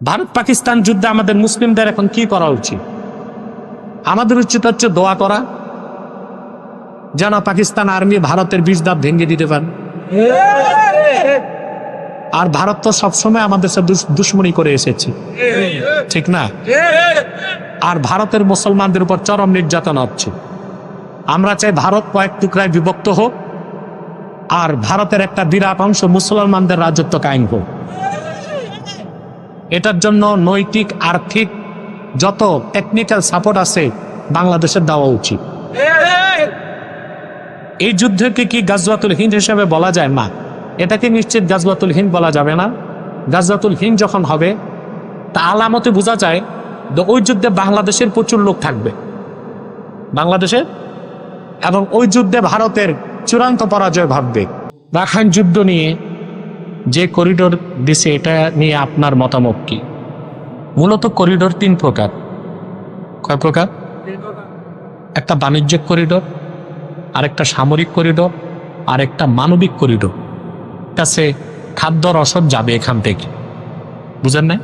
ভারত পাকিস্তান যুদ্ধে আমাদের মুসলিমদের এখন কি করা উচিত? আমাদের উচিত হচ্ছে দোয়া করা যেন পাকিস্তান আর্মি ভারতের বিষ দাঁত ভেঙে দিতে পারে। আর ভারত তো সবসময় আমাদের সাথে দুশ্মনী করে এসেছে, ঠিক না? আর ভারতের মুসলমানদের উপর চরম নির্যাতন হচ্ছে। আমরা চাই ভারত কয়েক টুকরায় বিভক্ত হোক, আর ভারতের একটা বিরাট অংশ মুসলমানদের রাজত্ব কায়েম হোক। এটার জন্য নৈতিক, আর্থিক যত টেকনিক্যাল সাপোর্ট আছে বাংলাদেশের দেওয়া উচিত। এই যুদ্ধকে কি গাজওয়াতুল হিন্দ হিসেবে বলা যায়? না, এটাকে নিশ্চিত গাজওয়াতুল হিন্দ বলা যাবে না। গাজওয়াতুল হিন্দ যখন হবে তা আলামতে বোঝা যায় যে ওই যুদ্ধে বাংলাদেশের প্রচুর লোক থাকবে, বাংলাদেশের, এবং ওই যুদ্ধে ভারতের চূড়ান্ত পরাজয় ভাববে। রাখাইন যুদ্ধ নিয়ে যে করিডোর দিছে, এটা নিয়ে আপনার মতামত কি? মূলত করিডোর তিন প্রকার। কয় প্রকার? একটা বাণিজ্যিক করিডোর, আরেকটা সামরিক করিডোর, আর একটা মানবিক করিডোর। কাছে খাদ্য রসদ যাবে এখান থেকে, বুঝেন না?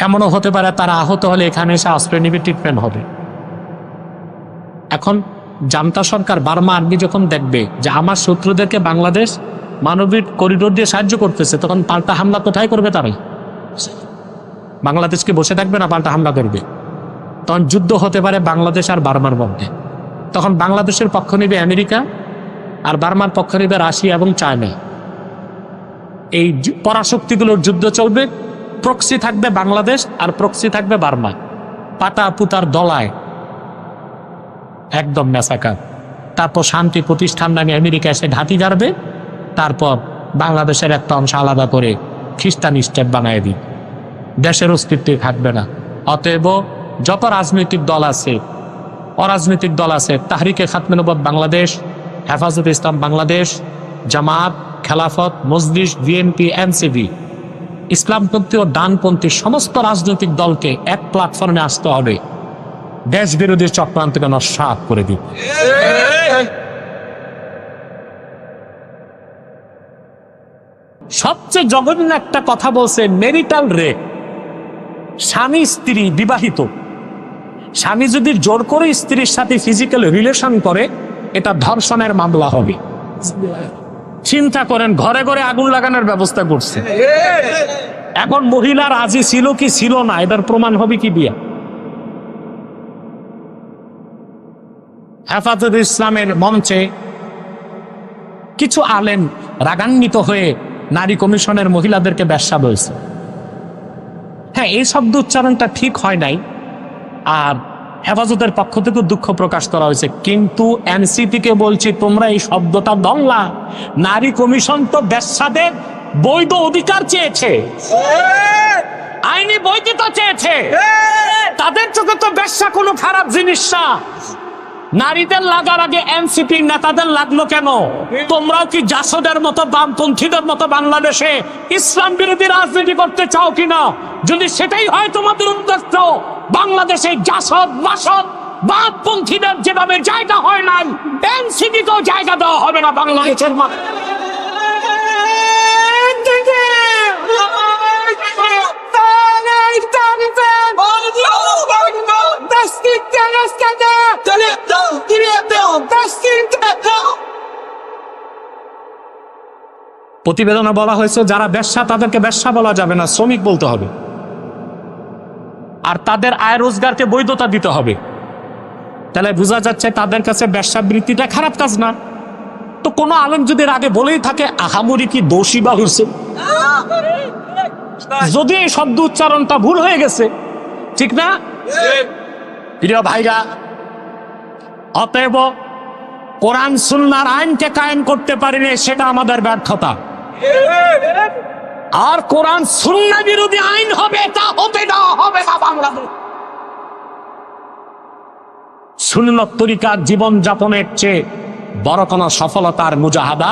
এমনও হতে পারে তারা আহত হলে এখানে এসে আশ্রয় নিবে, ট্রিটমেন্ট হবে। এখন জান্তা সরকার, বার্মা আর্মি যখন দেখবে যে আমার শত্রুদেরকে বাংলাদেশ মানবিক করিডোর দিয়ে সাহায্য করতেছে, তখন পাল্টা হামলা কোথায় করবে? তারাই বাংলাদেশকে বসে থাকবে না, পাল্টা হামলা করবে। তখন যুদ্ধ হতে পারে বাংলাদেশ আর বার্মার মধ্যে। তখন বাংলাদেশের পক্ষ নেবে আমেরিকা, আর বার্মার পক্ষ নেবে রাশিয়া এবং চায়না। এই পরাশক্তিগুলোর যুদ্ধ চলবে। প্রক্সি থাকবে বাংলাদেশ আর প্রক্সি থাকবে বার্মা। পাতা পুতার দলায় একদম মেসাকার। তারপর শান্তি প্রতিষ্ঠান নামে আমেরিকা এসে ঘাঁটি গাড়বে। তারপর বাংলাদেশের একটা অংশ আলাদা করে খ্রিস্টান স্টেট বানায় দিই, দেশের অস্তিত্বই থাকবে না। অতএব যত রাজনৈতিক দল আছে, অরাজনৈতিক দল আছে, তাহরিকে খাতমে নবুয়ত বাংলাদেশ, হেফাজতে ইসলাম বাংলাদেশ, জামাত, খেলাফত, মজলিস, বিএনপি, এনসিপি, ইসলামপন্থী ও ডানপন্থী সমস্ত রাজনৈতিক দলকে এক প্ল্যাটফর্মে আসতে হবে, দেশ বিরোধী চক্রান্তকে নস্যাৎ করে দিই। সবচেয়ে জঘন্য একটা কথা বলছে, মেরিটাল রেপ। স্বামী স্ত্রী বিবাহিত, স্বামী যদি জোর করে স্ত্রীর সাথে ফিজিক্যাল রিলেশন করে, এটা ধর্ষণের মামলা হবে। চিন্তা করেন, ঘরে ঘরে আগুন লাগানোর ব্যবস্থা করছে। এখন মহিলা রাজি ছিল কি ছিল না, এটার প্রমাণ হবে কি বিয়া? হেফাজতে ইসলামের মঞ্চে কিছু আলেম রাগান্বিত হয়ে নারী কমিশনের মহিলাদেরকে বেশ্যা বলছে। হ্যাঁ, এই শব্দ উচ্চারণটা ঠিক হয় নাই, আর হেফাজতের পক্ষ থেকে দুঃখ প্রকাশ করা হয়েছে। কিন্তু এনসিপিকে বলছি, তোমরা এই শব্দটা দংলা। নারী কমিশন তো বেশ্যাদের বৈধ অধিকার চেয়েছে, আইনি বৈধতা চেয়েছে। তাদের চোখে তো বেশ্যা কোনো খারাপ জিনিস না। নারীদের লাগার আগে এনসিপি নেতাদের লাগলো কেন? তোমরাও কি জাসদের মতো, বামপন্থীদের মতো বাংলাদেশে ইসলাম বিরোধী রাজনীতি করতে চাও কিনা? যদি সেটাই হয় তোমাদের উদ্দেশ্য, বাংলাদেশে জাসদ, বাসদ, বামপন্থীদের যেভাবে জায়গা হয় না, এনসিপিতেও জায়গা দেওয়া হবে না বাংলাদেশের মাঠে। প্রতিবেদনে বলা হয়েছে যারা বেশ্যা তাদেরকে বেশ্যা বলা যাবে না, শ্রমিক বলতে হবে, আর তাদের আয় রোজগারকে বৈধতা দিতে হবে। তাহলে বোঝা যাচ্ছে তাদের কাছে বেশ্যাবৃত্তিটা খারাপ কাজ না। তো কোন আলেম যদি আগে বলেই থাকে, আহামরি কি দোষী বা হয়েছে? যদি এই শব্দ উচ্চারণটা ভুল হয়ে গেছে, ঠিক না? প্রিয় ভাইরা, অতএব কোরআন সুন্নাহর আইনকে কায়েম করতে পারিনি, সেটা আমাদের ব্যর্থতা। আর কোরআন সুন্নাহ বিরোধী আইন হবে, তা হবে না বাংলাদেশ। সুন্নত তরিকার জীবন যাপনের চেয়ে বড় কোন সফলতার মুজাহাদা।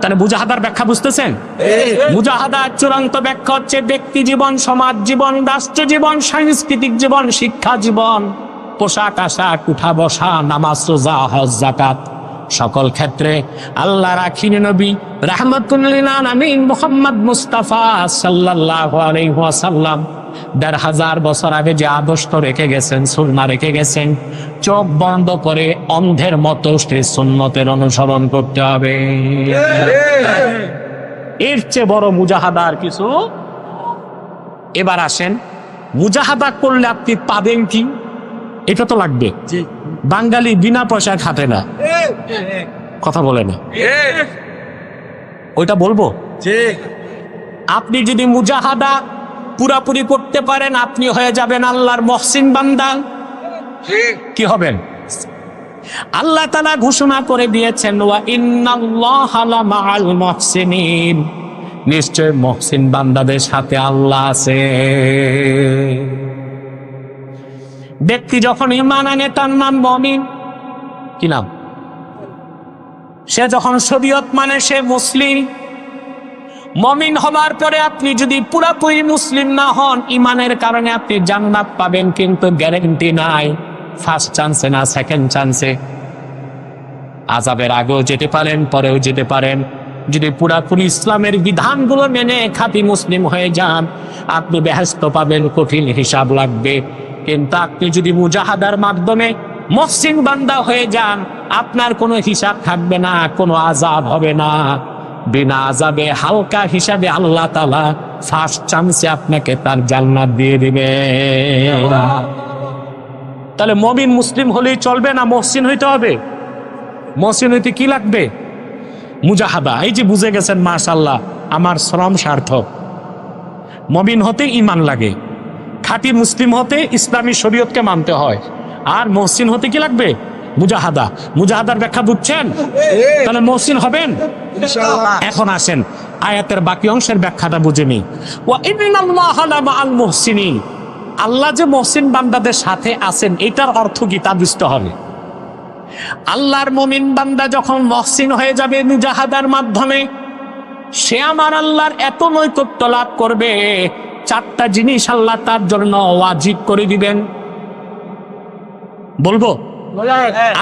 তাহলে মুজাহাদার ব্যাখ্যা বুঝতেছেন? মুজাহাদার চূড়ান্ত ব্যাখ্যা হচ্ছে ব্যক্তি জীবন, সমাজ জীবন, রাষ্ট্র জীবন, সাংস্কৃতিক জীবন, শিক্ষা জীবন, পোশাক আশাক, উঠা বসা, নামাজ, রোজা, হজ, যাকাত, সকল ক্ষেত্রে আল্লাহর আখিরি নবী রাহমাতুল লিল আলামিন মুহাম্মদ মুস্তাফা সাল্লাল্লাহু আলাইহি ওয়াসাল্লাম ১৫০০ বছর আগে যে আদর্শ রেখে গেছেন, সুন্নাহ রেখে গেছেন, চোখ বন্ধ করে অন্ধের মতো সেই সুন্নতের অনুসরণ করতে হবে। এর চেয়ে বড় মুজাহাদা আর কিছু। এবার আসেন, মুজাহাদা করলে আপনি পাবেন কি, এটা তো লাগবে। বাঙালি বিনা পয়সায় খাটে না, কথা বলে না, ওইটা বলবো। আপনি যদি মুজাহাদা পুরাপুরি করতে পারেন, আপনি হয়ে যাবেন আল্লাহর মহসিন বান্দা। কি হবেন? আল্লাহ তাআলা ঘোষণা করে দিয়েছেন, ওয়া ইন্নাল্লাহা লামাআল মুহসিনিন, নিশ্চয় মহসিন বান্দাদের সাথে আল্লাহ আছে। ব্যক্তি যখন ঈমান আনে তার নাম মুমিন। কি নাম? সে যখন শরীয়ত মানে সে মুসলিম। মুমিন হবার পরে আপনি যদি পুরাপুরি মুসলিম না হন, ঈমানের কারণে আপনি জান্নাত পাবেন, কিন্তু গ্যারান্টি নাই ফার্স্ট চান্সে না সেকেন্ড চান্সে। আযাবের আগেও যেতে পারেন, পরেও যেতে পারেন। যদি পুরাপুরি ইসলামের বিধানগুলো মেনে খাঁটি মুসলিম হয়ে যান, আপনি বেহেশত পাবেন, কঠিন হিসাব লাগবে। কিন্তু আপনি যদি মুজাহাদার মাধ্যমে মুহসিন বান্দা হয়ে যান, আপনার কোনো হিসাব থাকবে না, কোনো আযাব হবে না। বিনা আযাবে হালকা হিসাবে আল্লাহ তাআলা ফার্স্ট চান্সে আপনাকে তার জান্নাত দিয়ে দিবে। তাহলে মুমিন মুসলিম হলেই চলবে না, মুহসিন হইতে হবে। মুহসিন হইতে কি লাগবে? মুজাহাদা। এই যে বুঝে গেছেন, মাশাআল্লাহ, আমার শ্রম সার্থক। মুমিন হতে ঈমান লাগে, খাঁটি মুসলিম হতে ইসলামী শরীয়তকে মানতে হয়, আর মুহসিন হতে কি লাগবে? মুজাহাদা। মুজাহাদার ব্যাখ্যা বুঝছেন? তাহলে মুহসিন হবেন ইনশাআল্লাহ। এখন আসেন আয়াতের বাকি অংশের ব্যাখ্যাটা বুঝে নিই। ওয়া ইন্নাল্লাহা লামাআল মুহসিনিন, আল্লাহ যে মুহসিন বান্দাদের সাথে আছেন, এটার অর্থ কি তা বুঝতে হবে। আল্লাহর মুমিন বান্দা যখন মুহসিন হয়ে যাবে মুজাহাদার মাধ্যমে, সে আমার আল্লাহর এত নৈকট্য লাভ করবে, 4টা জিনিস আল্লাহ তার জন্য ওয়াজিব করে দিবেন। বলবো?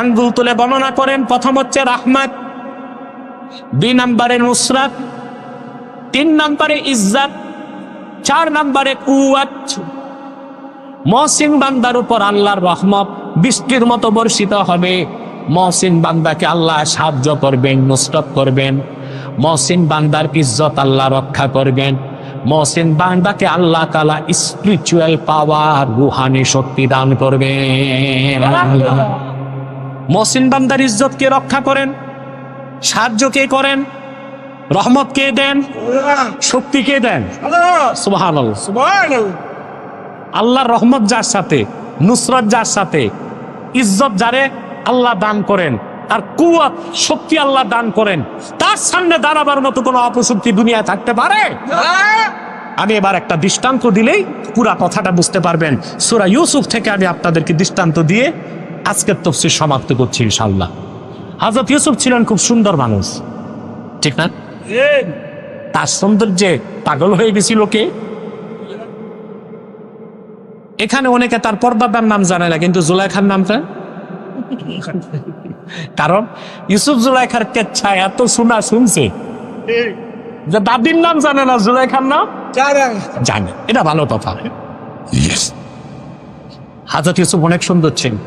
আঙ্গুল তুলে বর্ণনা করেন। প্রথম হচ্ছে রাহমাত, 2 নম্বরে নুসরাত, 3 নম্বরে ইজ্জত, 4 নম্বরে কুওয়াত। মুহসিন বান্দার উপর আল্লাহর রহমত বৃষ্টির মতো বর্ষিত হবে। মুহসিন বান্দাকে আল্লাহ সাহায্য করবেন, নুসরত করবেন। মুহসিন বান্দার ইজ্জত আল্লাহ রক্ষা করবেন। মুহসিন বান্দাকে আল্লাহ তাআলা স্পিরিচুয়াল পাওয়ার, রূহানি শক্তি দান করবেন। মুহসিন বান্দার ইজ্জত কে রক্ষা করেন? সাহায্য কে করেন? রহমত কে দেন? শক্তি কে দেন? সুবহানাল্লাহ, সুবহানাল্লাহ। আল্লাহর রহমত যার সাথে, নুসরত যার সাথে, ইজ্জত যারে আল্লাহ দান করেন, আর কুওয়াত শক্তি আল্লাহ দান করেন, তার সামনে দাঁড়াবার মতো কোনো অপশক্তি দুনিয়ায় থাকতে পারে? আমি এবার একটা দৃষ্টান্ত দিলেই পুরা কথাটা বুঝতে পারবেন। সূরা ইউসুফ থেকে আমি আপনাদেরকে দৃষ্টান্ত দিয়ে আজকের তাফসীর সমাপ্ত করছি ইনশাআল্লাহ। হযরত ইউসুফ ছিলেন খুব সুন্দর মানুষ, ঠিক না? তার সৌন্দর্যে পাগল হয়ে গেছিল কে? এখানে অনেকে তার পর্দাদার নাম জানে না, কিন্তু জুলাইখার নামটা, কারণ ইউসুফ জুলাইখার কেচ্ছায় এত শোনা শুনছে যে দাদির নাম জানে না, জুলাইখার নাম জানে। এটা ভালো কথা। হযরত ইউসুফ অনেক সুন্দর ছিলেন।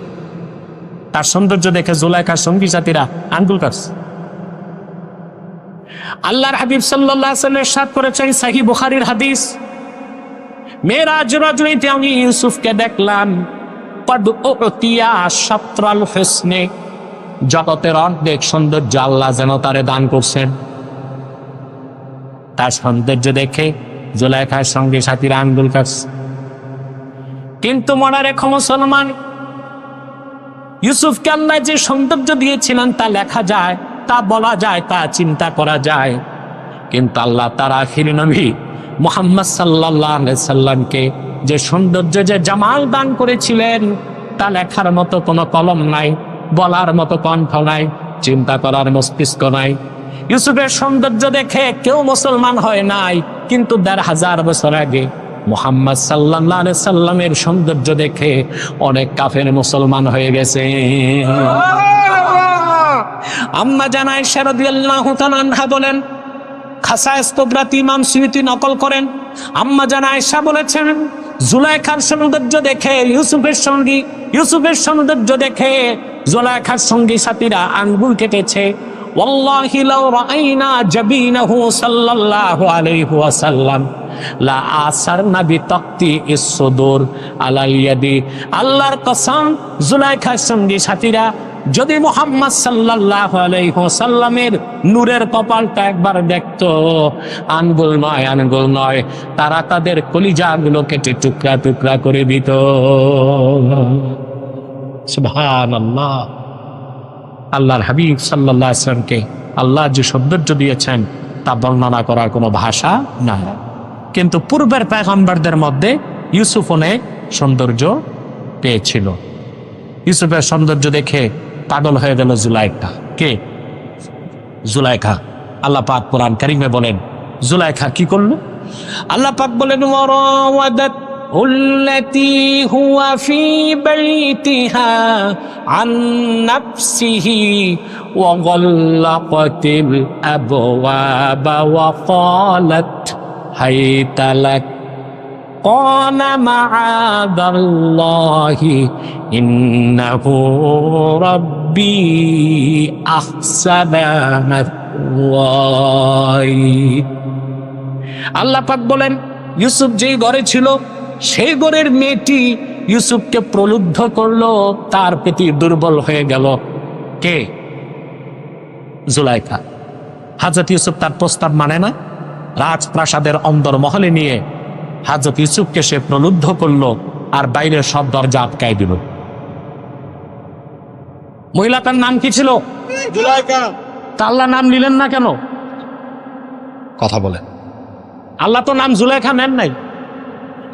তার সৌন্দর্য দেখে জুলাইখার সঙ্গী সাথীরা আঙ্গুল কাটছে। আল্লাহর হাবিব সাল্লাল্লাহু আলাইহি ওয়াসাল্লাম ইরশাদ করেছেন, সহিহ বুখারীর হাদিস, মেরাজ রজনীতে আমি ইউসুফকে দেখলাম, পদউতিয়া শাতরাল হুসনে, জগতের অর্ধেক সৌন্দর্য আল্লাহ যেন তারে দান করছেন। তার সৌন্দর্য দেখে জুলাইখার সঙ্গে সাথীরা আঙ্গুল কাটছে। কিন্তু মনে রেখো মুসলমান, ইউসুফকে আল্লাহ যে সৌন্দর্য দিয়েছিলেন তা লেখা যায়, তা বলা যায়, তা চিন্তা করা যায়, কিন্তু আল্লাহ তার আখির নবী মুহাম্মদ সাল্লাল্লাহু আলাইহি সাল্লামকে যে সৌন্দর্য, যে জামাল দান করেছিলেন, তা লেখার মতো কোনো কলম নাই, বলার মতো কণ্ঠ নাই, চিন্তা করার মস্তিষ্ক নাই। ইউসুফের সৌন্দর্য দেখে কেউ মুসলমান হয় নাই, কিন্তু ১৫০০ বছর আগে মুহাম্মদ সাল্লাল্লাহু আলাইহি সাল্লামের সৌন্দর্য দেখে অনেক কাফের মুসলমান হয়ে গেছে। আম্মা জান আয়েশা রাদিয়াল্লাহু তাআলা আনহা বলেন, খাসায়েস কুবরাত ইমাম সুয়ুতী নকল করেন, আম্মা জান আয়েশা বলেছেন, জুলাইখার সৌন্দর্য দেখে ইউসুফের সৌন্দর্য দেখে জুলাইখার সঙ্গী সাথীরা আঙ্গুল কেটেছে। ওয়াল্লাহি লাউ রাআইনা জাবিনাহু সাল্লাল্লাহু আলাইহি ওয়াসাল্লাম লা আসারনা বিতাকতি ইসসুদুর আলাল ইয়াদি। আল্লাহর কসম, জুলাইখার সঙ্গী সাথীরা যদি মুহাম্মদ সাল্লাল্লাহু আলাইহি ওয়াসাল্লামের নূরের কপালটা একবার দেখতো, আঙ্গুল নয়, তারা তাদের কলিজাগুলো কেটে টুকরা টুকরা করে দিত। সুবহানাল্লাহ। আল্লাহর হাবিব সাল্লাল্লাহু আলাইহি ওয়াসাল্লামকে আল্লাহ যে সৌন্দর্য দিয়েছেন তা বর্ণনা করার কোনো ভাষা নাই। কিন্তু পূর্বের পয়গম্বরদের মধ্যে ইউসুফ অনেক সৌন্দর্য পেয়েছিল। ইউসুফের সৌন্দর্য দেখে পাগল হয়ে গেল জুলাইখা। কে? জুলাইখা। আল্লাহ পাক কোরআন কারীমে বলেন জুলাইখা কি করলো? আল্লাহ পাক বলেন, ওয়ারাওয়াদাতহু আল্লাতী হুয়া ফী বাইতিহা আন নাফসিহি ওয়া গাল্লাকাতিল আবওয়াবা ওয়া ক্বালাত হাইতা লাক قال معاذ الله إنه ربي أحسن مثواي। আল্লাহ পাক বলেন, ইউসুফ যেই ঘরে ছিল সেই ঘরের মেয়েটি ইউসুফকে প্রলুব্ধ করলো, তার প্রতি দুর্বল হয়ে গেল। কে? জুলাইখা। হযরত ইউসুফ তার প্রস্তাব মানে না, রাজপ্রাসাদের অন্দরমহলে নিয়ে হযরত ইউসুফকে সে প্রলুব্ধ করলো আর বাইরের সব দরজা আটকায় দিল। মহিলাটার নাম কি ছিল? জুলাইখা। তা আল্লাহ নাম নিলেন না কেন? কথা বলেন। আল্লাহ তো নাম জুলাইখা নেন নাই।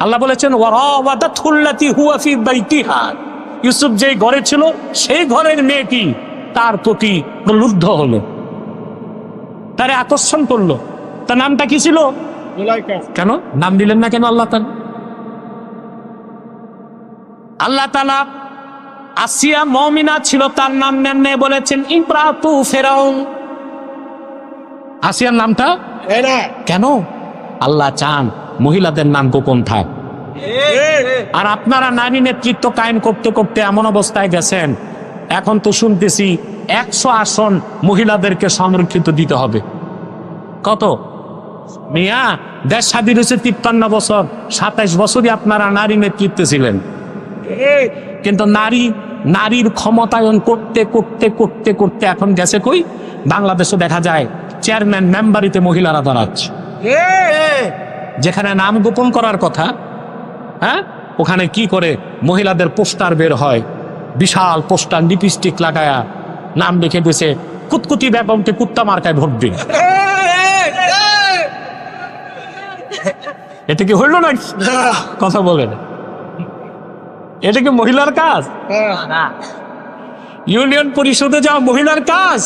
আল্লাহ বলেছেন, ওয়ারাওয়াদাতহু আল্লাতী হুয়া ফী বাইতিহা। ইউসুফ যেই ঘরে ছিল সেই ঘরের মেয়েটি তার প্রতি প্রলুব্ধ হলো, তারে আকর্ষণ করলো। তার নামটা কি ছিল? কেন নাম দিলেন না কেন আল্লাহ তাআলা? আল্লাহ তাআলা আসিয়া মুমিনা ছিল, তার নাম নেন নাই, বলেছেন ইমরাতু ফিরাউন। আসিয়ার নামটা কেন? আল্লাহ চান মহিলাদের নাম গোপন থাক। আর আপনারা নারী নেতৃত্ব কায়েম করতে করতে এমন অবস্থায় গেছেন, এখন তো শুনতেছি 100 আসন মহিলাদেরকে সংরক্ষিত দিতে হবে। কত মিয়া? দেশ স্বাধীন হয়েছে 53 বছর, 27 বছরই আপনারা নারী নেতৃত্বে ছিলেন। কিন্তু নারীর ক্ষমতায়ন করতে করতে করতে করতে এখন গেছে কই? বাংলাদেশে দেখা যায় চেয়ারম্যান মেম্বারিতে মহিলারা দাঁড়াচ্ছে। যেখানে নাম গোপন করার কথা, হ্যাঁ, ওখানে কি করে মহিলাদের পোস্টার বের হয়, বিশাল পোস্টার, লিপস্টিক লাগায়া নাম লিখে দিয়েছে, কুতকুতি বেগমকে কুত্তা মার্কায় ভোট দিন। এটা কি হইল না? কথা বলেন, এটা কি মহিলার কাজ? ইউনিয়ন পরিষদে যাওয়া মহিলার কাজ?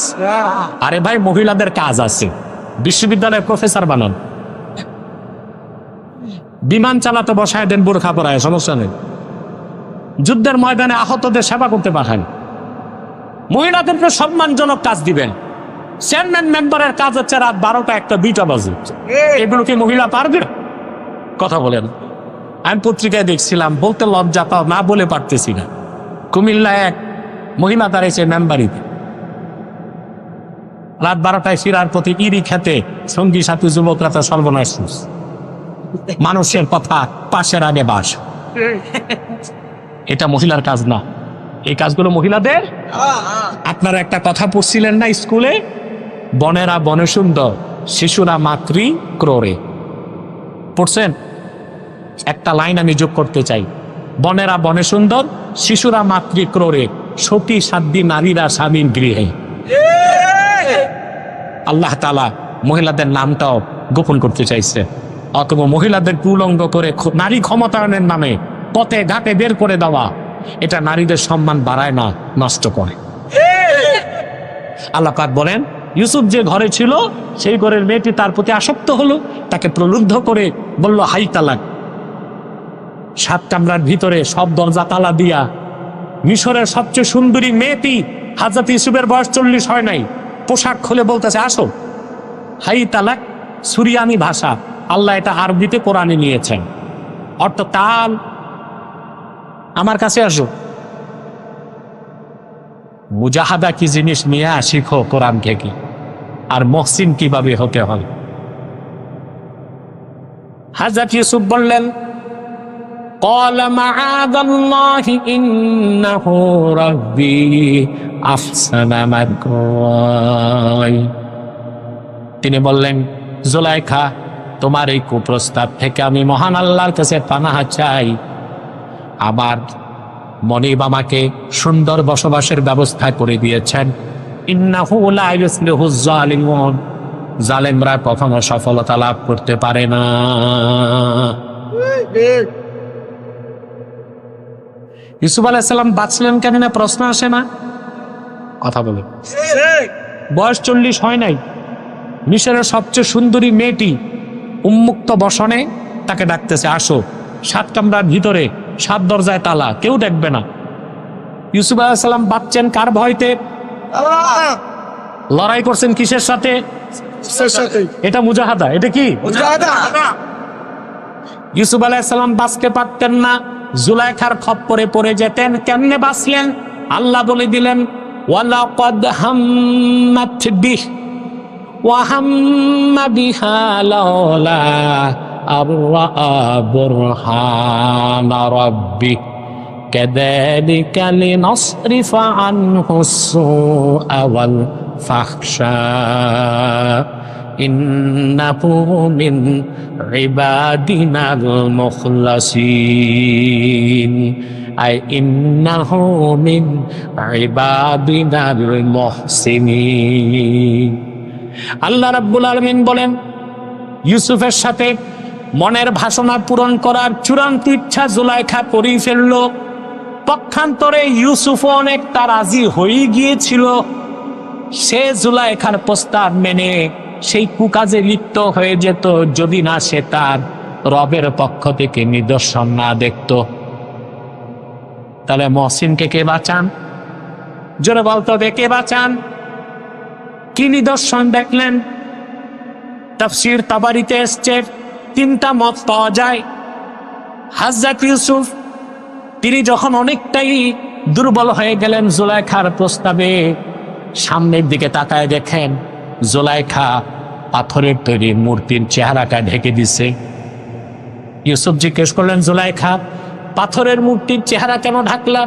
আরে ভাই, মহিলাদের কাজ আছে। বিশ্ববিদ্যালয়ের প্রফেসর বানান, বিমান চালাতে বসায় দেন, বোরখা পরায়, সমস্যা নেই। যুদ্ধের ময়দানে আহতদের সেবা করতে পাঠান। মহিলাদেরকে সম্মানজনক কাজ দিবেন। চেয়ারম্যান মেম্বারের কাজ হচ্ছে রাত 12টা, 1টা, 2টা বাজে। এগুলো কি মহিলা পারবে? কথা বলেন। আমি পত্রিকায় দেখছিলাম, বলতে লজ্জা পাও, না বলে পারতেছি না। কুমিল্লা এক মহিলা দাঁড়িয়েছে মেম্বারিতে, রাত 12টায় ফিরার পথে ইরি খেতে সঙ্গী সাথী যুবকরা তো সর্বনাশ। মানুষের কথা পাশের আগে বাস। এটা মহিলার কাজ না, এই কাজগুলো মহিলাদের। আপনারা একটা কথা পড়ছিলেন না স্কুলে? বনেরা বনে সুন্দর, শিশুরা মাতৃ ক্রোড়ে। পড়ছেন? একটা লাইন আমি যোগ করতে চাই, বনেরা বনে সুন্দর, শিশুরা মাতৃ ক্রোড়ে, সতী সাধ্বী নারীরা স্বামীর গৃহে। আল্লাহ তাআলা মহিলাদের নামটাও গোপন করতে চাইছে। অথবা মহিলাদের উলঙ্গ করে নারী ক্ষমতায়নের নামে পথে ঘাটে বের করে দেওয়া, এটা নারীদের সম্মান বাড়ায় না, নষ্ট করে। আল্লাহ পাক বলেন, ইউসুফ যে ঘরে ছিল সেই ঘরের মেয়েটি তার প্রতি আসক্ত হলো, তাকে প্রলুব্ধ করে বলল হাই তালাক। 7 কামরার ভিতরে সব দরজা তালা দিয়া মিশরের সবচেয়ে সুন্দরী মেয়েটি হযরত ইউসুফের বয়স 40 হয় নাই, পোশাক খুলে বলতেছে আসো। হাই তালাক সুরিয়ানি ভাষা, আল্লাহ এটা আরবিতে কোরআনে নিয়েছেন, অর্থ তাল আমার কাছে আসো। মুজাহাদা কি জিনিস মিয়া শিখো কোরআন থেকে, আর মহসিন কিভাবে হতে হয়। হযরত ইউসুফ বললেন قال معاذ الله إنه ربي أحسن مثواي। তিনি বললেন জুলাইখা, তোমার এই কুপ্রস্তাব থেকে আমি মহান আল্লাহর কাছে পানাহ চাই। আমার মনিব আমাকে সুন্দর বসবাসের ব্যবস্থা করে দিয়েছেন। ইন্নাহু লা ইউফলিহুজ জালিমুন, জালেমরা কখনো সফলতা লাভ করতে পারে না। ইউসুফ আলাইহিস সালাম বাঁচলেন কেন না প্রশ্ন আসে না? কথা বলে বয়স 40 হয় নাই। মিশরের সবচেয়ে সুন্দরী মেয়েটি উন্মুক্ত বসনে তাকে ডাকতেছে আসো। 7 কামরার ভিতরে 7 দরজায় তালা, কেউ দেখবে না। ইউসুফ আলাইহিস সালাম বাঁচছেন কার ভয়তে? লড়াই করছেন কিসের সাথে? এটা মুজাহাদা। এটা কি মুজাহাদা? ইউসুফ আলাইহিস সালাম বাঁচতে পারতেন না, জুলাইখার খপ্পরে পড়ে যেতেন। কেমনে বাঁচলেন? আল্লাহ বলে দিলেন ওয়ালাকাদ হাম্মাত বিহ ওয়া হাম্মা বিহা লাওলা আররা বুরহানা রাব্বি কাযালিকা লিনাসরিফা আনহু সুআ ওয়াল ফাহশা ইন্নাহু মিন ইবাদিনাল মুখলাসিন। আই ইন্নাহু মিন ইবাদিনাল মুহসিনিন। আল্লাহ রাব্বুল আলামিন বলেন ইউসুফের সাথে মনের বাসনা পূরণ করার চূড়ান্ত ইচ্ছা জুলাইখা করেই ফেলল। পক্ষান্তরে ইউসুফ অনেকটা রাজি হয়ে গিয়েছিল। সে জুলাইখার প্রস্তাব মেনে সেই কুকাজে লিপ্ত হয়ে যেত যদি না সে তার রবের পক্ষ থেকে নিদর্শন না দেখত। তাহলে মহসিনকে কে বাঁচান? জোরে বলতো কে বাঁচান? কি নিদর্শন দেখলেন? তাফসীর তাবারিতে এসছে 3টা মত পাওয়া যায়। হযরত ইউসুফ তিনি যখন অনেকটাই দুর্বল হয়ে গেলেন জুলাইখার প্রস্তাবে, সামনের দিকে তাকায় দেখেন জুলাইখা পাথরের তৈরি মূর্তির চেহারাটা ঢেকে দিছে। ইউসুফ জিজ্ঞেস করলেন জুলাইখা, পাথরের মূর্তির চেহারা কেন ঢাকলা?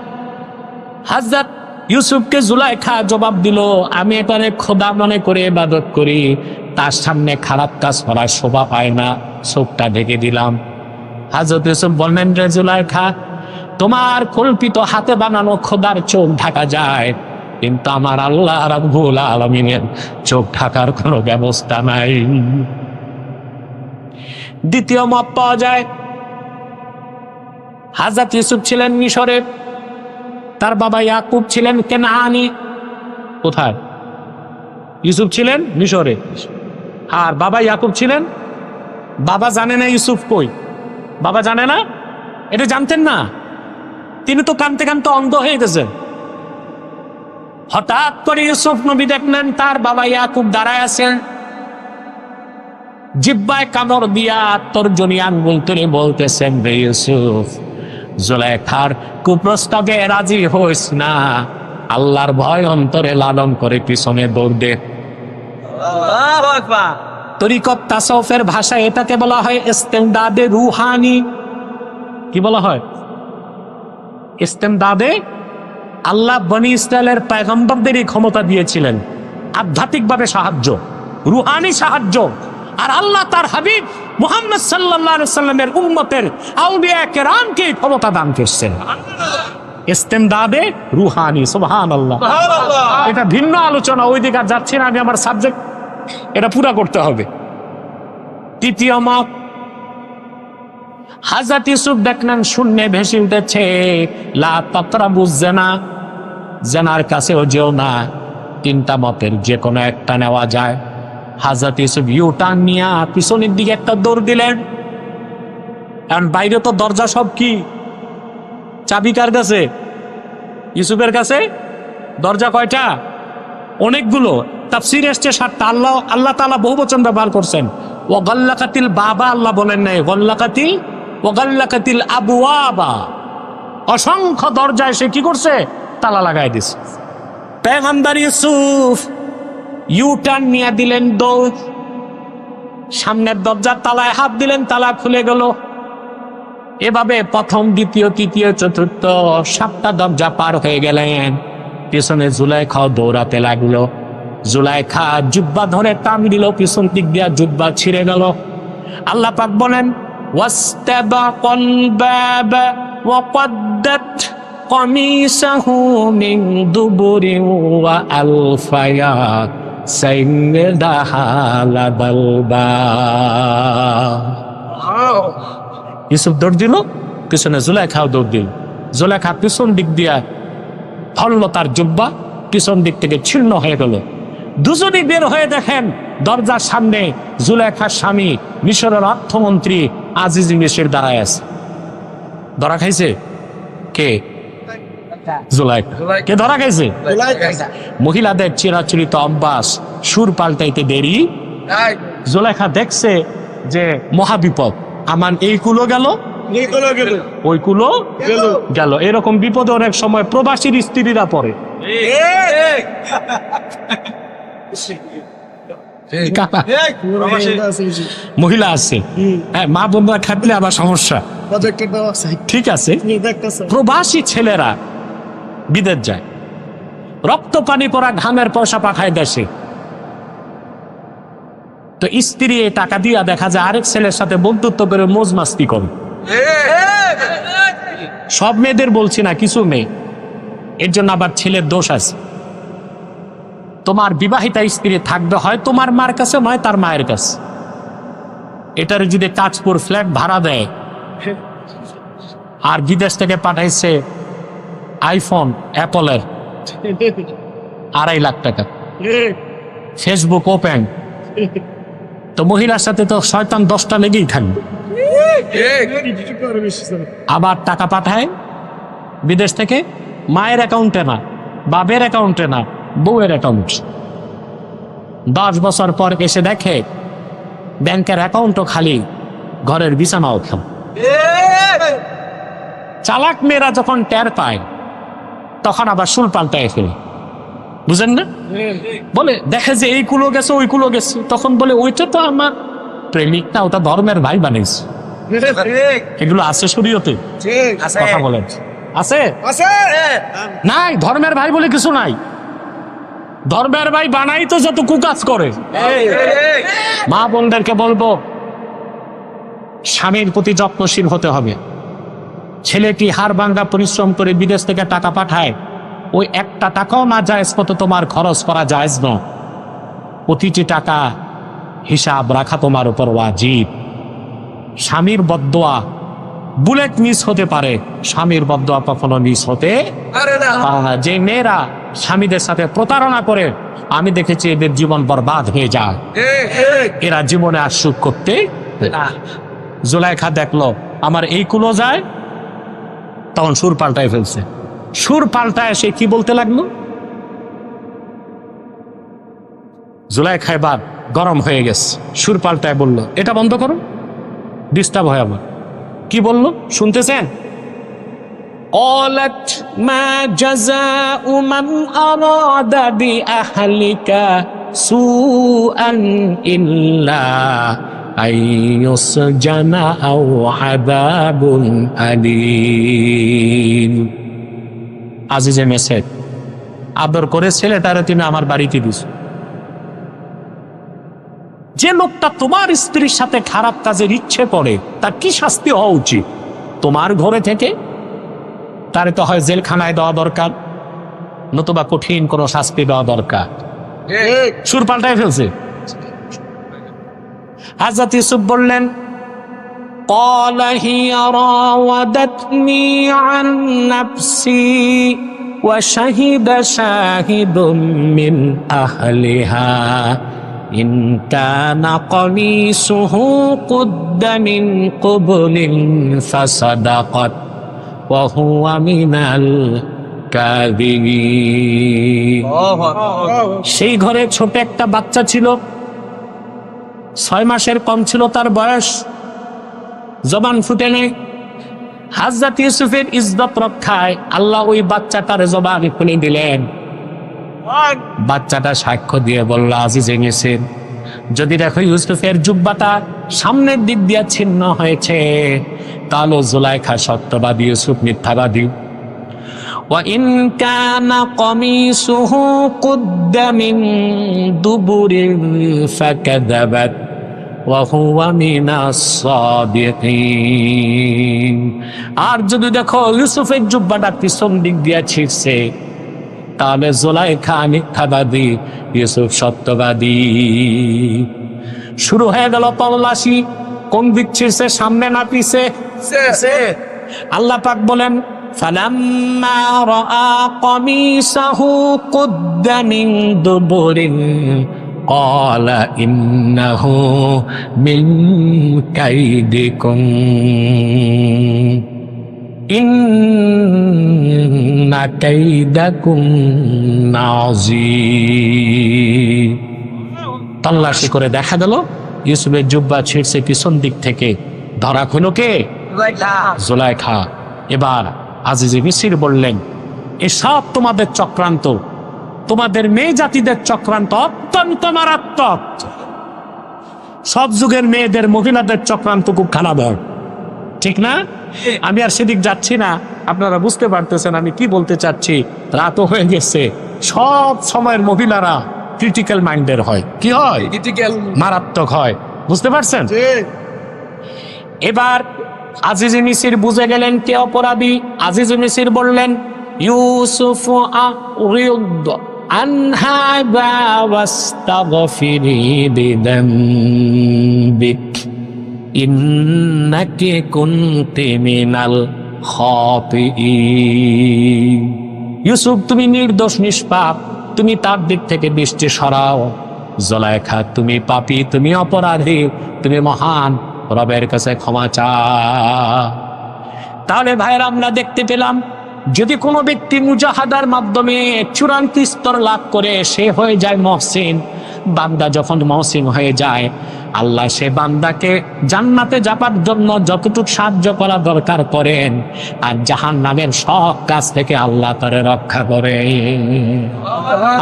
হযরত ইউসুফকে জুলাইখা জবাব দিল, আমি এখানে খোদা মনে করে ইবাদত করি, তার সামনে খারাপ কাজ করার শোভা পায় না, চোখটা ঢেকে দিলাম। হযরত ইউসুফ বললেন রে জুলাইখা, তোমার কল্পিত হাতে বানানো খোদার চোখ ঢাকা যায়, কিন্তু আমার আল্লাহ রাব্বুল আলামিনের চোখ ঢাকার কোনো ব্যবস্থা নাই। দ্বিতীয় মত পাওয়া যায় হযরত ইউসুফ ছিলেন মিশরে, তার বাবা ইয়াকুব ছিলেন কেনানি। কোথায়? ইউসুফ ছিলেন মিশরে, আর বাবা ইয়াকুব ছিলেন। বাবা জানে না ইউসুফ কই, বাবা জানে না, এটা জানতেন না। তিনি তো কানতে কানতে অন্ধ হয়ে গেছেন। হঠাৎ করে ইউসুফ নবী দেখলেন তার বাবা ইয়াকুব দাঁড়ায় আছেন, জিহ্বায় কামড় দিয়া তর্জনী আঙ্গুল তুলে বলতেছেন, রে ইউসুফ, জুলাইখার কুপ্রস্তাবে রাজি হইস না, আল্লাহর ভয় অন্তরে লালন করে পিছনে দৌড় দে। আল্লাহু আকবার। তরিকত তাসাউফের ভাষায় এটাকে বলা হয় ইস্তেমদাদে রুহানি। কি বলা হয়? ইস্তেমদাদে। আল্লাহ বনি ইসরায়েলের পয়গম্বরদেরই ক্ষমতা দিয়েছিলেন আধ্যাত্মিকভাবে সাহায্য, রুহানি সাহায্য। আর আল্লাহ তার হাবিব মুহাম্মদ সাল্লাল্লাহু আলাইহি সাল্লামের উম্মতের আউলিয়া কেরামকে ক্ষমতা দান করেছেন। ইস্তেমদাদে রুহানি। সুবহানাল্লাহ। এটা ভিন্ন আলোচনা, ওই দিকে যাচ্ছি না আমি, আমার সাবজেক্ট এটা পুরা করতে হবে। তৃতীয় মত, হযরত ইউসুফ দেখলেন শূন্যে ভেসে উঠেছে, লা তাকরাবুজ জিনা, জিনার কাছেও যেও না। 3টা মতের যে কোনো একটা নেওয়া যায়। হযরত ইউসুফ ইউটার্ন নিয়ে পিছনের দিকে একটা দৌড় দিলেন। কারণ বাইরে তো দরজা সব কি, চাবি কার কাছে? ইউসুফের কাছে। দরজা কয়টা? অনেকগুলো। তাফসীরে এসেছে 7টা। আল্লাহ তাআলা বহুবচন ব্যবহার করছেন। ওয়া গাল্লাকাতিল বাবা, আল্লাহ বলেন নাই ওয়া গাল্লাকাতিল আবওয়াবা। অসংখ্য দরজায় সে কি করছে? তালা লাগাই দিছে। পয়গম্বর ইউসুফ ইউটার্ন নিয়ে দিলেন দৌড়, সামনের দরজার তালায় হাত দিলেন, তালা খুলে গেল। এভাবে প্রথম, দ্বিতীয়, তৃতীয়, চতুর্থ 7টা দরজা পার হয়ে গেলেন। পিছনে জুলাইখাও দৌড়াতে লাগলো। জুলাইখা জুব্বা ধরে টান দিল, পিছন দিক দিয়া জুব্বা ছিঁড়ে গেল। আল্লাহ পাক বলেন ওয়াস্তাবাকাল বাবা ওয়া কদ্দাত কমিসাহু মিন দুবুরিন ওয়া আলফায়া সাইয়্যিদাহা লাদাল বাব। ইউসুফ দৌড় দিল, পিছনে জুলাইখাও দৌড় দিল। জুলাইখা পিছন দিক দিয়া ধরল তার জুব্বা, পিছন দিক থেকে ছিন্ন হয়ে গেল। দুজনই বের হয়ে দেখেন দরজার সামনে জুলাইখার স্বামী মিশরের অর্থমন্ত্রী আজিজ মিশর দাঁড়ায় আছে। ধরা খাইছে কে? জুলাইখা। কে ধরা খাইছে? মহিলাদের চিরাচরিত অভ্যাস, সুর পাল্টাইতে দেরি। জুলাইখা দেখছে যে মহাবিপদ, আমার এই কুলো গেল, ওই কুলো গেল। এরকম বিপদে অনেক সময় প্রবাসীর স্ত্রীরা পড়ে। মহিলা আছে, হ্যাঁ, মা বোনরা খাটলে আবার সমস্যা। ঠিক আছে, প্রবাসী ছেলেরা বিদেশ যায়, রক্ত পানি পড়া ঘামের পয়সা পাঠায় দেশে। তো স্ত্রী এই টাকা দিয়া দেখা যায় আরেক ছেলের সাথে বন্ধুত্ব করে মোজ মাস্তি করে। সব মেয়েদের বলছি না, কিছু মেয়ে, এর জন্য আবার ছেলের দোষ আছে। তোমার বিবাহিতা স্ত্রী থাকবে হয় তোমার মার কাছে, নয় তার মায়ের কাছে। এটার যদি কাজপুর ফ্ল্যাট ভাড়া দেয় আর বিদেশ থেকে পাঠাইছে আইফোন অ্যাপলের 2.5 লাখ টাকা, ফেসবুক ওপেন, তো মহিলার সাথে তো শয়তান 10টা লেগেই থাকবে। আবার টাকা পাঠায় বিদেশ থেকে মায়ের অ্যাকাউন্টে না, বাবের অ্যাকাউন্টে না, বউয়ের অ্যাকাউন্ট। 10 বছর পর এসে দেখে ব্যাংকের অ্যাকাউন্টও খালি, ঘরের বিছানাও খাম। চালাক মেয়েরা যখন টের পায় তখন আবার সুর পাল্টায় ফেলে, বুঝেন না? বলে দেখে যে এই কুলো গেছে, ওই কুলো গেছে, তখন বলে ওইটা তো আমার প্রেমিক না, ওটা ধর্মের ভাই বানিয়েছে। এগুলো আছে শরীয়তে? কথা বলেন, আছে? নাই, ধর্মের ভাই বলে কিছু নাই। ধর্মের ভাই বানাই তো যত কুকাজ করে। মা বোনদেরকে বলবো স্বামীর প্রতি যত্নশীল হতে হবে। ছেলেটি হাড় ভাঙা পরিশ্রম করে বিদেশ থেকে টাকা পাঠায়, ওই একটা টাকাও না জায়েজ মতো তোমার খরচ করা জায়েজ নয়। প্রতিটি টাকা হিসাব রাখা তোমার উপর ওয়াজিব। স্বামীর বদদোয়া বুলেট মিস হতে পারে, স্বামীর বদদোয়া কখনো মিস হতে পারে না। যে মেয়েরা স্বামীদের সাথে প্রতারণা করে, আমি দেখেছি এদের জীবন বরবাদ হয়ে যায়, এরা জীবনে আর সুখ করতে না। জুলাইখা দেখলো আমার এই কুলো যায়, তখন সুর পাল্টায় ফেলছে। সুর পাল্টায় সে কি বলতে লাগলো? জুলাইখা এবার গরম হয়ে গেছে, সুর পাল্টায় বলল এটা বন্ধ করো, ডিস্টার্ব হয় আমার। কি বলল শুনতেছেন? قالت ما جزاء من أراد بأهلك سوءا إلا أن يسجن أو عذاب أليم। আজিজে মেসেজ আদর করে ছেলেটারে তুমি আমার বাড়িতে দিস। যে লোকটা তোমার স্ত্রীর সাথে খারাপ কাজের ইচ্ছে করে তার কি শাস্তি হওয়া উচিত? তোমার ঘরে থেকে তারে তো হয় জেলখানায় দেওয়া দরকার, নতুবা কঠিন কোনো শাস্তি দেওয়া দরকার। সুর পাল্টায় ফেলছে। হযরত ইউসুফ বললেন قال هي راودتني عن نفسي وشهد شاهد من أهلها إن كان قميصه قد من قبل فصدقت وهو من কাযিবিন। সেই ঘরে ছোট একটা বাচ্চা ছিল, 6 মাসের কম ছিল তার বয়স, জবান ফুটে নেই। হযরত ইউসুফের ইজ্জত রক্ষায় আল্লাহ ওই বাচ্চাটার জবান খুলে দিলেন। বাচ্চাটা সাক্ষ্য দিয়ে বলল, আজিজে মিসর, যদি দেখো ইউসুফের জুব্বাটা সামনের দিক দিয়ে ছিন্ন হয়েছে, তাহলে জুলাইখা সত্যবাদী, ইউসুফ মিথ্যাবাদী। وَإِنْ كَانَ قَمِيصُهُ قُدَّ مِنْ دُبُرٍ فَكَذَبَتْ وَهُوَ مِنَ الصَّادِقِينَ। আর যদি দেখো ইউসুফের জুব্বাটা পিছন দিক দিয়ে ছিঁড়ছে, তাহলে জুলাইখা মিথ্যাবাদী, ইউসুফ সত্যবাদী। শুরু হয়ে গেল তল্লাশি, কোন দিক ছিঁড়ছে, সামনে না পিছে? আল্লাহ পাক বলেন, ফালাম্মা রাআ কামিসাহু কুদ্দা মিন দুবুরিন ক্বালা ইন্নাহু মিন কাইদিকুম ইন্না কাইদাকুম নাযীর। তল্লাশি করে দেখা গেল ইউসুফের জুব্বা ছিঁড়ছে পিছন দিক থেকে। ধরা হলো কে? জুলাইখা। এবার আজিজে মিসর বললেন, এসব তোমাদের চক্রান্ত, তোমাদের মেয়ে জাতিদের চক্রান্ত অত্যন্ত মারাত্মক। সব যুগের মেয়েদের, মহিলাদের চক্রান্ত খুব খারাপ হয়, ঠিক না? আমি আর সেদিক যাচ্ছি না, আপনারা বুঝতে পারতেছেন আমি কি বলতে চাচ্ছি। রাতও হয়ে গেছে। সব সময়ের মহিলারা ক্রিটিক্যাল মাইন্ডের হয়। কি হয়? মারাত্মক হয়। বুঝতে পারছেন? এবার আজিজে মিসর বুঝে গেলেন কে অপরাধী। আজিজে মিসর বললেন, ইউসুফ আ'রিদ আন হাযা ওয়াস্তাগফিরি বিযামবিক ইন্নাকি কুনতি মিনাল খাতিঈন। ইউসুফ, তুমি নির্দোষ, নিষ্পাপ, তুমি তার দিক থেকে দৃষ্টি সরাও। জুলাইখা, তুমি পাপী, তুমি অপরাধী, তুমি মহান রবের কাছে ক্ষমা চাও। তাহলে ভাইয়েরা, আমরা দেখতে পেলাম যদি কোনো ব্যক্তি মুজাহাদার মাধ্যমে চূড়ান্ত স্তর লাভ করে, সে হয়ে যায় মহসিন। বান্দা যখন মহসিন হয়ে যায়, আল্লাহ সে বান্দাকে জান্নাতে যাবার জন্য যতটুকু সাহায্য করা দরকার করেন, আর জাহান্নামের সব কাজ থেকে আল্লাহ তারে রক্ষা করেন।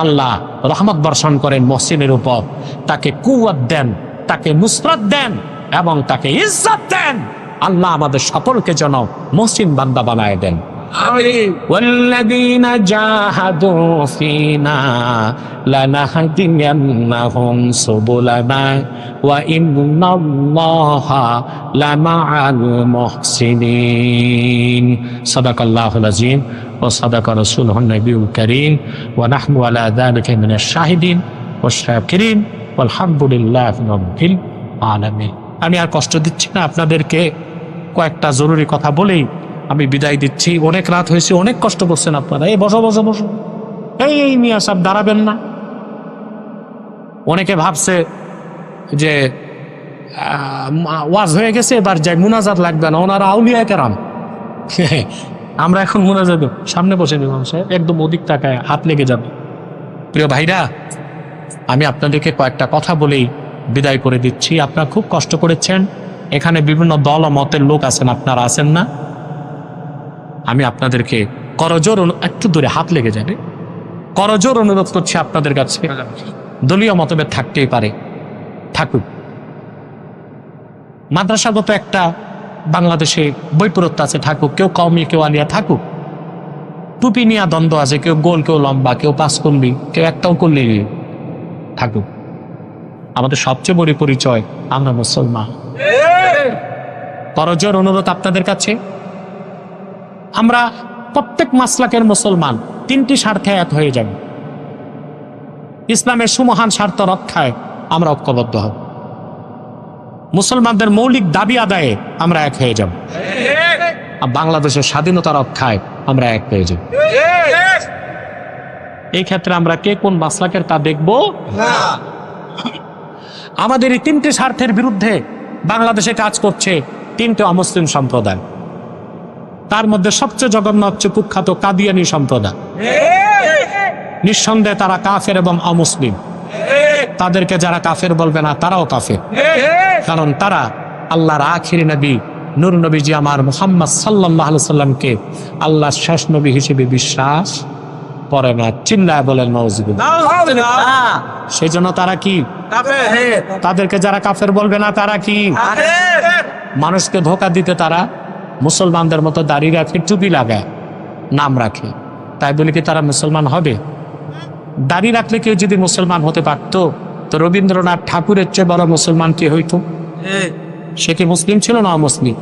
আল্লাহ রহমত বর্ষণ করেন মহসিনের উপর, তাকে কুওয়াত দেন, তাকে নুসরাত দেন এবং তাকে ইজ্জত দেন। আল্লাহ আমাদের সকলকে যেন মহসিন বান্দা বানায় দেন। والذين جاهدوا فينا لنهدينهم سبلنا وإن الله لمع المحسنين صدق الله العظيم وصدق رسوله النبي الكريم ونحن على ذلك من الشاهدين والشاكرين والحمد لله رب العالمين। আমি আর কষ্ট দিচ্ছি না আপনাদেরকে, কয়েকটা জরুরি কথা বলেই আমি বিদায় দিচ্ছি। অনেক রাত হয়েছে, অনেক কষ্ট করছেন আপনারা। এই বসো বসো বসো, এই মিয়া সাহেব দাঁড়াবেন না? অনেকে ভাবছে যে ওয়াজ হয়ে গেছে, এবার যাই, মুনাজাত লাগবে না, ওনারা আউলিয়া কেরাম। আমরা এখন মুনাজাত, সামনে বসে নিলাম সাহেব, একদম অধিক টাকায় হাত লেগে যাবে। প্রিয় ভাইরা, আমি আপনাদেরকে কয়েকটা কথা বলেই বিদায় করে দিচ্ছি। আপনারা খুব কষ্ট করেছেন, এখানে বিভিন্ন দল ও মতের লোক আছেন, আপনারা আছেন না? আমি আপনাদেরকে করজোর, একটু দূরে হাত লেগে যাবে, করজোর অনুরোধ করছি আপনাদের কাছে, দলীয় মতভেদ থাকতেই পারে, থাকুক। মাদ্রাসাগত একটা বাংলাদেশে বৈপরীত্য আছে, থাকুক। কেউ কওমি, কেউ আলিয়া, থাকুক। টুপি নিয়ে দ্বন্দ্ব আছে, কেউ গোল, কেউ লম্বা, কেউ 5 করলি, কেউ একটাও করলি, থাকুক। আমাদের সবচেয়ে বড় পরিচয় আমরা মুসলমান। করজোর অনুরোধ আপনাদের কাছে, আমরা প্রত্যেক মাসলাকের মুসলমান, 3টি স্বার্থে এক হয়ে যাব। ইসলামের সুমহান স্বার্থ রক্ষায় আমরা ঐক্যবদ্ধ হব। মুসলমানদের মৌলিক দাবি আদায়ে আমরা এক হয়ে যাব। আর বাংলাদেশের স্বাধীনতা রক্ষায় আমরা এক হয়ে যাব। এই ক্ষেত্রে আমরা কে কোন মাসলাকের তা দেখব না। আমাদের এই 3টি স্বার্থের বিরুদ্ধে বাংলাদেশে কাজ করছে 3টে অমুসলিম সম্প্রদায়। তার মধ্যে সবচেয়ে জঘন্য হচ্ছে কুখ্যাত কাদিয়ানী সম্প্রদায়। নিঃসন্দেহে তারা কাফের এবং অমুসলিম। তাদেরকে যারা কাফের বলবে না তারাও কাফের, কারণ তারা আল্লাহর আখিরি নবী নূর নবীজি আমার মুহাম্মদ সাল্লাল্লাহু আলাইহি সাল্লামকে আল্লাহর শেষ নবী হিসেবে বিশ্বাস করে না। চিল্লায় বলেন নাউজুবিল্লাহ। সেই জন্য তারা কি তাদেরকে যারা কাফের বলবে না তারা কি মানুষকে ধোঁকা দিতে তারা মুসলমানদের মতো দাড়ি রাখে, টুপি লাগায়, নাম রাখে। তাই বলে কি তারা মুসলমান হবে? দাড়ি রাখলে কেউ যদি মুসলমান হতে পারত তো রবীন্দ্রনাথ ঠাকুরের চেয়ে বড় মুসলমান কে হইতো? সে কি মুসলিম ছিল না অমুসলিম?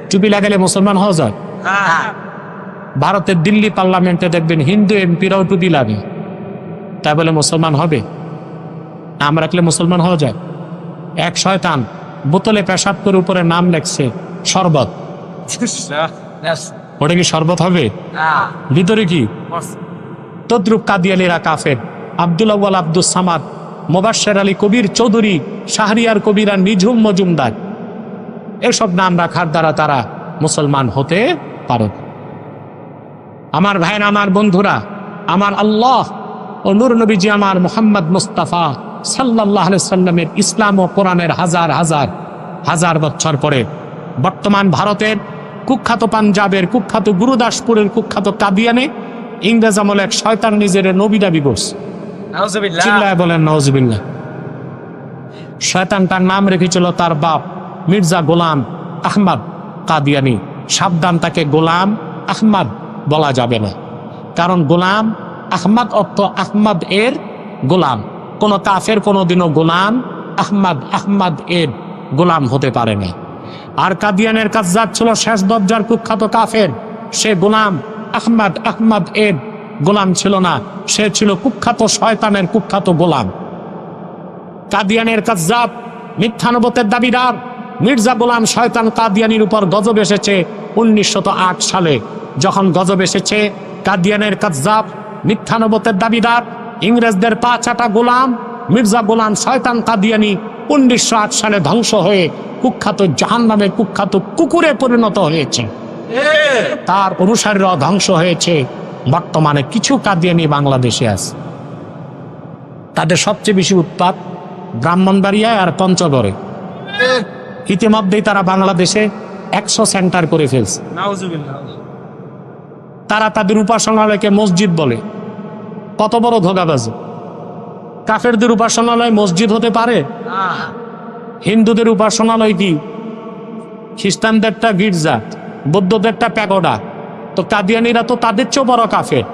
টুপি লাগালে মুসলমান হওয়া যায়? ভারতের দিল্লি পার্লামেন্টে দেখবেন হিন্দু এমপিরাও টুপি লাগে, তাই বলে মুসলমান হবে? নাম রাখলে মুসলমান হওয়া যায়? এক শয়তান বোতলে পেশাব করে উপরে নাম লেখছে শরবত, ওটা কি শরবত হবে? ভিতরে কি? তদ্রুপ কাদিয়ানীরা কাফের। আব্দুল আউয়াল আব্দুস সামাদ, মোবাশ্বের আলী কবির চৌধুরী, শাহরিয়ার কবির আর নিঝুম মজুমদার, এসব নাম রাখার দ্বারা তারা মুসলমান হতে পারে। আমার ভাইরা, আমার বন্ধুরা, আমার আল্লাহ ও নূর নবীজি আমার মুহাম্মদ মুস্তাফা সাল্লাল্লাহু আলাইহি সাল্লামের ইসলাম ও কোরআনের হাজার হাজার হাজার বছর পরে বর্তমান ভারতের কুখ্যাত পাঞ্জাবের কুখ্যাত গুরুদাসপুরের কুখ্যাত কাদিয়ানে ইংরেজ আমলে এক শয়তান নিজের নবী দাবি করছে। চিল্লায় বলেন নাউজুবিল্লাহ। শয়তানটার নাম রেখেছিল তার বাপ মির্জা গোলাম আহমদ কাদিয়ানী। সাবধান, তাকে গোলাম আহমদ বলা যাবে না, কারণ গোলাম আহমদ অর্থ আহমদ এর গোলাম। কোন কাফের কোনোদিনও গোলাম আহমদ এর গোলাম হতে পারে না। আর কাদিয়ানের কাজ্জাব ছিল শেষ দরজার কুখ্যাত কাফের। সে গোলাম আহমদ এর গোলাম ছিল না, সে ছিল কুখ্যাত শয়তানের কুখ্যাত গোলাম। কাদিয়ানের কাজ্জাব মিথ্যানবতের দাবিদার মির্জা গোলাম শয়তান কাদিয়ানির উপর গজব এসেছে 1908 সালে। যখন গজব এসেছে, কাদিয়ানের কাজ্জাব মিথ্যানবতের দাবিদার ইংরেজদের পা চাটা গোলাম মির্জা গোলাম শয়তান কাদিয়ানি 1908 সালে ধ্বংস হয়ে কুখ্যাত জাহান্নামের কুখ্যাত কুকুরে পরিণত হয়েছে। তার অনুসারীরা ধ্বংস হয়েছে। বর্তমানে কিছু কাদিয়ানি বাংলাদেশে আছে। তাদের সবচেয়ে বেশি উৎপাত ব্রাহ্মণবাড়িয়ায় আর পঞ্চগড়ে। ইতিমধ্যেই তারা বাংলাদেশে 100 সেন্টার করে ফেলছে। তারা তাদের উপাসনালয়কে মসজিদ বলে। কত বড় ধোঁকাবাজি! কাফেরদের উপাসনালয় মসজিদ হতে পারে? হিন্দুদের উপাসনালয় কি? খ্রিস্টানদেরটা গির্জা, বৌদ্ধদেরটা প্যাগোডা। তো কাদিয়ানীরা তো তাদের চেয়েও বড় কাফের,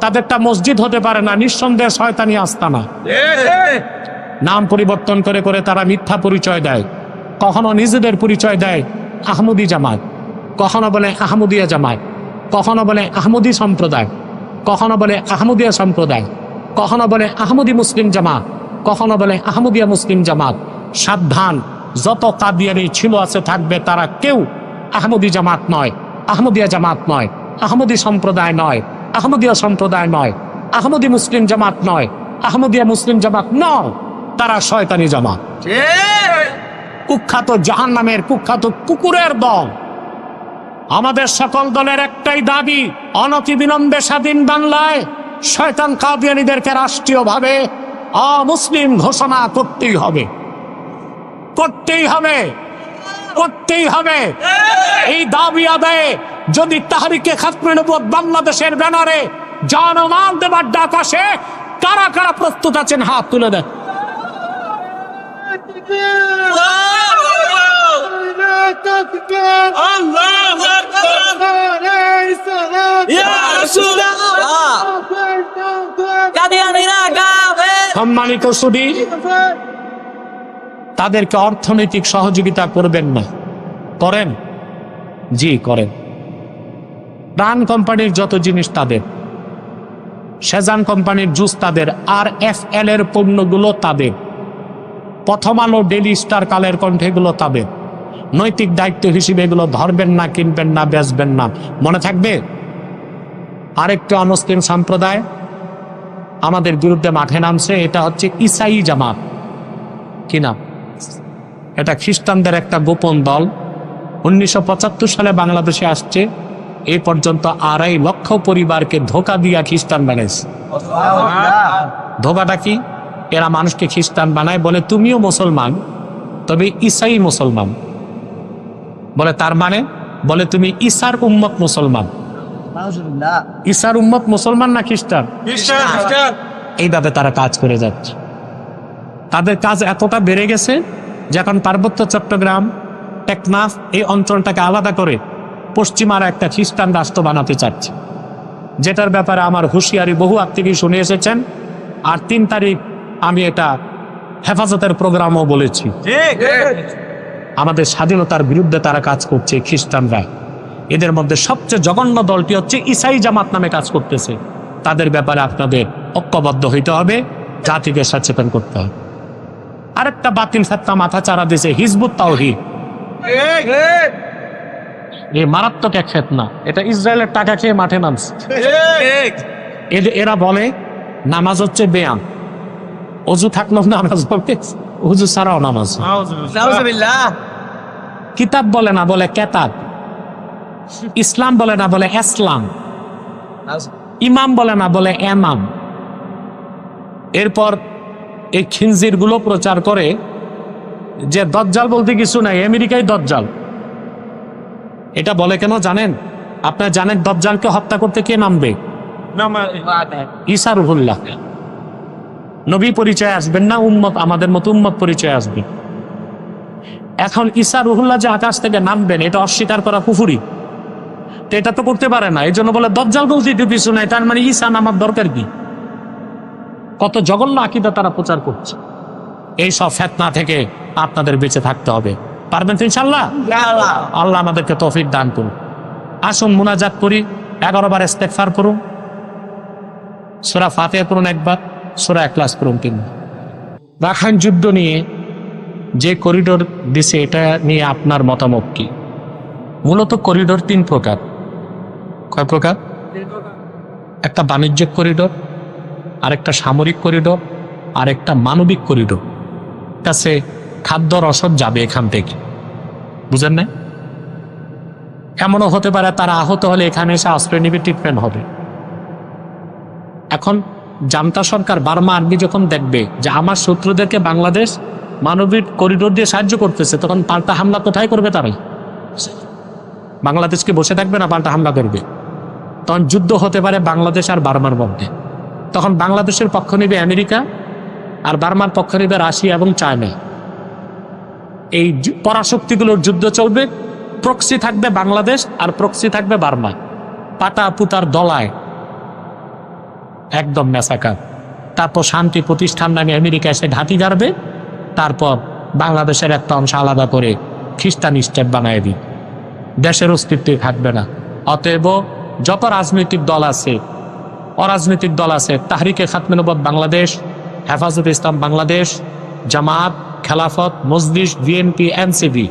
তাদেরটা মসজিদ হতে পারে না। নিঃসন্দেহে শয়তানি আস্তানা। নাম পরিবর্তন করে করে তারা মিথ্যা পরিচয় দেয়। কখনো নিজেদের পরিচয় দেয় আহমদি জামাত, কখনো বলে আহমদিয়া জামাত, কখনো বলে আহমদি সম্প্রদায়, কখনো বলে আহমদিয়া সম্প্রদায়, কখনো বলে আহমদি মুসলিম জামাত, কখনো বলে আহমদিয়া মুসলিম জামাত। সাবধান, যত কাদিয়ানি ছিল আছে থাকবে, তারা কেউ আহমদি জামাত নয়, আহমদিয়া জামাত নয়, আহমদি সম্প্রদায় নয়, আহমদিয়া সম্প্রদায় নয়, আহমদি মুসলিম জামাত নয়, আহমদিয়া মুসলিম জামাত নয়। তারা শয়তানি জামাত, কুখ্যাত জাহান্নামের কুখ্যাত কুকুরের দল। আমাদের সকল দলের একটাই দাবি, অনতিবিলম্বে স্বাধীন বাংলায় শয়তান কাদিয়ানীদেরকে রাষ্ট্রীয়ভাবে অমুসলিম ঘোষণা করতেই হবে, করতেই হবে, করতেই হবে। এই দাবি আদায়ে যদি তাহরিকে খাতমে নবুয়ত বাংলাদেশের ব্যানারে জানমাল দেবার ডাক আসে, কারা কারা প্রস্তুত আছেন হাত তুলে দেন। সম্মানিত সুধী, তাদেরকে অর্থনৈতিক সহযোগিতা করবেন না? করেন? জি করেন। প্রাণ কোম্পানির যত জিনিস তাদের, সেজান কোম্পানির জুস তাদের, আর FL এর পণ্যগুলো তাদের, প্রথম আলো, ডেইলি স্টার, কালের কণ্ঠ এগুলো তাদের। নৈতিক দায়িত্ব হিসেবে এগুলো ধরবেন না, কিনবেন না, বেচবেন না। মনে থাকবে, আরেকটা অমুসলিম সম্প্রদায় আমাদের বিরুদ্ধে মাঠে নামছে। এটা হচ্ছে ইসাই জামাত। কি নাম? এটা খ্রিস্টানদের একটা গোপন দল। 1975 সালে বাংলাদেশে আসছে, এই পর্যন্ত 2.5 লক্ষ পরিবারকে ধোঁকা দিয়া খ্রিস্টান বানাইছে। ধোঁকাটা কি? এরা মানুষকে খ্রিস্টান বানায়, বলে তুমিও মুসলমান, তবে ঈসাই মুসলমান। বলে তার মানে, বলে তুমি ঈসার উম্মত মুসলমান। ঈসার উম্মত মুসলমান না খ্রিস্টান? এইভাবে তারা কাজ করে যাচ্ছে। তাদের কাজ এতটা বেড়ে গেছে যে এখন পার্বত্য চট্টগ্রাম, টেকনাফ এই অঞ্চলটাকে আলাদা করে পশ্চিমারা একটা খ্রিস্টান রাষ্ট্র বানাতে চাচ্ছে, যেটার ব্যাপারে আমার হুঁশিয়ারি বহু আত্মীয় শুনে এসেছেন। আর 3 তারিখ আমি এটা হেফাজতের প্রোগ্রামও বলেছি। আমাদের স্বাধীনতার বিরুদ্ধে তারা কাজ করছে খ্রিস্টানরা। এদের মধ্যে সবচেয়ে জঘন্য দলটি হচ্ছে ঈসাই জামাত নামে কাজ করতেছে। তাদের ব্যাপারে আপনাদের ঐক্যবদ্ধ হইতে হবে, জাতিকে সচেতন করতে হবে। আরেকটা বাতিল ফেতনা মাথা চারা দিয়েছে হিজবুত তাওহীদ। এই মারাত্মক এক ফেতনা, এটা ইসরায়েলের টাকা খেয়ে মাঠে নামছে। এরা বলে নামাজ হচ্ছে ব্যায়াম, অজু থাকলেও নামাজ হবে, অজু ছাড়াও নামাজ। কিতাব বলে না, বলে কেতাব। ইসলাম বলে না, বলে ইসলাম। ইমাম বলে না, বলে এমাম। এরপর এই খিনজির গুলো প্রচার করে যে দজ্জাল বলতে কিছু নাই, আমেরিকায় দজ্জাল। এটা বলে কেন জানেন? আপনারা জানেন দজ্জালকে হত্যা করতে কে নামবে? ঈসা রুহুল্লাহ। নবী পরিচয় আসবেন না, উম্মত, আমাদের মতো উম্মত পরিচয় আসবে। এখন ঈসা রুহুল্লাহ যে আকাশ থেকে নামবেন, এটা অস্বীকার করা কুফরি। তো এটা তো করতে পারে না, এই জন্য বলে দজ্জাল বলতে কিছু নাই, তার মানে ঈসা নামার দরকার কি? কত জঘন্য আকীদা তারা প্রচার করছে। এই সব ফিতনা থেকে আপনাদের বেঁচে থাকতে হবে। পারবেন তো ইনশাআল্লাহ? আল্লাহ আমাদেরকে তৌফিক দান করুন। আসুন মুনাজাত করি, 11 বার ইস্তেগফার করুন, সূরা ফাতিহা করুন একবার, সূরা ইখলাস করুন 3 বার। রাখাইন যুদ্ধ নিয়ে যে করিডোর দিছে, এটা নিয়ে আপনার মতামত কি? মূলত করিডোর 3 প্রকার। কয় প্রকার? একটা বাণিজ্যিক করিডোর, আরেকটা সামরিক করিডোর, আরেকটা মানবিক করিডোর। কাছে খাদ্য রসদ যাবে এখান থেকে, বুঝেন না? এমনও হতে পারে তারা আহত হলে এখানে এসে আশ্রয় নিবে, ট্রিটমেন্ট হবে। এখন জান্তা সরকার, বার্মা আর্মি যখন দেখবে যে আমার শত্রুদেরকে বাংলাদেশ মানবিক করিডোর দিয়ে সাহায্য করতেছে, তখন পাল্টা হামলা কোথায় করবে? তারাই বাংলাদেশকে বসে থাকবে না, পাল্টা হামলা করবে। তখন যুদ্ধ হতে পারে বাংলাদেশ আর বার্মার মধ্যে। তখন বাংলাদেশের পক্ষ নেবে আমেরিকা, আর বার্মার পক্ষ নেবে রাশিয়া এবং চায়না। এই পরাশক্তিগুলোর যুদ্ধ চলবে। প্রক্সি থাকবে বাংলাদেশ আর প্রক্সি থাকবে বার্মা। পাতা পুতার দলায় একদম মেসাকার। তারপর শান্তি প্রতিষ্ঠান নামে আমেরিকা এসে ঘাঁটি গাড়বে। তারপর বাংলাদেশের একটা অংশ আলাদা করে খ্রিস্টান স্টেট বানায় দিই, দেশের অস্তিত্বই থাকবে না। অতএব যত রাজনৈতিক দল আছে, অরাজনৈতিক দল আছে, তাহরিকে খাতমে নবুয়ত বাংলাদেশ, হেফাজত ইসলাম বাংলাদেশ, জামাত, খেলাফত, মজলিস, বিএনপি, এনসিপি,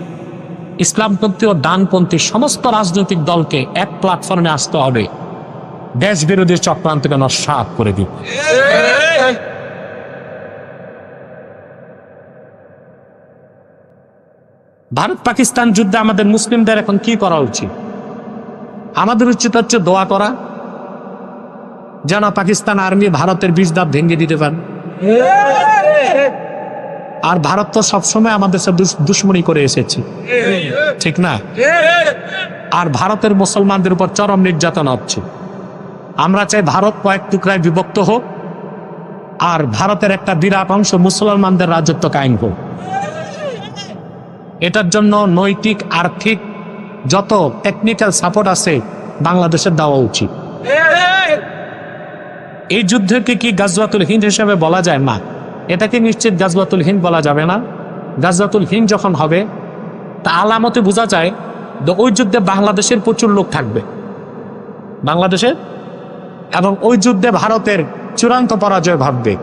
ইসলামপন্থী ও ডানপন্থী সমস্ত রাজনৈতিক দলকে এক প্ল্যাটফর্মে আসতে হবে, দেশ বিরোধী চক্রান্তকে নস্যাৎ করে দিবে। ভারত পাকিস্তান যুদ্ধে আমাদের মুসলিমদের এখন কি করা উচিত? আমাদের উচিত হচ্ছে দোয়া করা, যেন পাকিস্তান আর্মি ভারতের 20 দাঁত ভেঙে দিতে পারে। আর ভারত তো সবসময় আমাদের সাথে দুশ্মনী করে এসেছে, ঠিক না? আর ভারতের মুসলমানদের উপর চরম নির্যাতন হচ্ছে। আমরা চাই ভারত কয়েক টুকরায় বিভক্ত হোক, আর ভারতের একটা বিরাট অংশ মুসলমানদের রাজত্ব কায়েম হোক। এটার জন্য নৈতিক, আর্থিক যত টেকনিক্যাল সাপোর্ট আছে বাংলাদেশের দেওয়া উচিত। এই যুদ্ধকে কি গাজওয়াতুল হিন্দ হিসেবে বলা যায়? না, এটাকে নিশ্চিত গাজওয়াতুল হিন্দ বলা যাবে না। গাজওয়াতুল হিন্দ যখন হবে, তা আলামতে বোঝা যায় যে ওই যুদ্ধে বাংলাদেশের প্রচুর লোক থাকবে, বাংলাদেশের, এবং ওই যুদ্ধে ভারতের চূড়ান্ত পরাজয় ভাববে।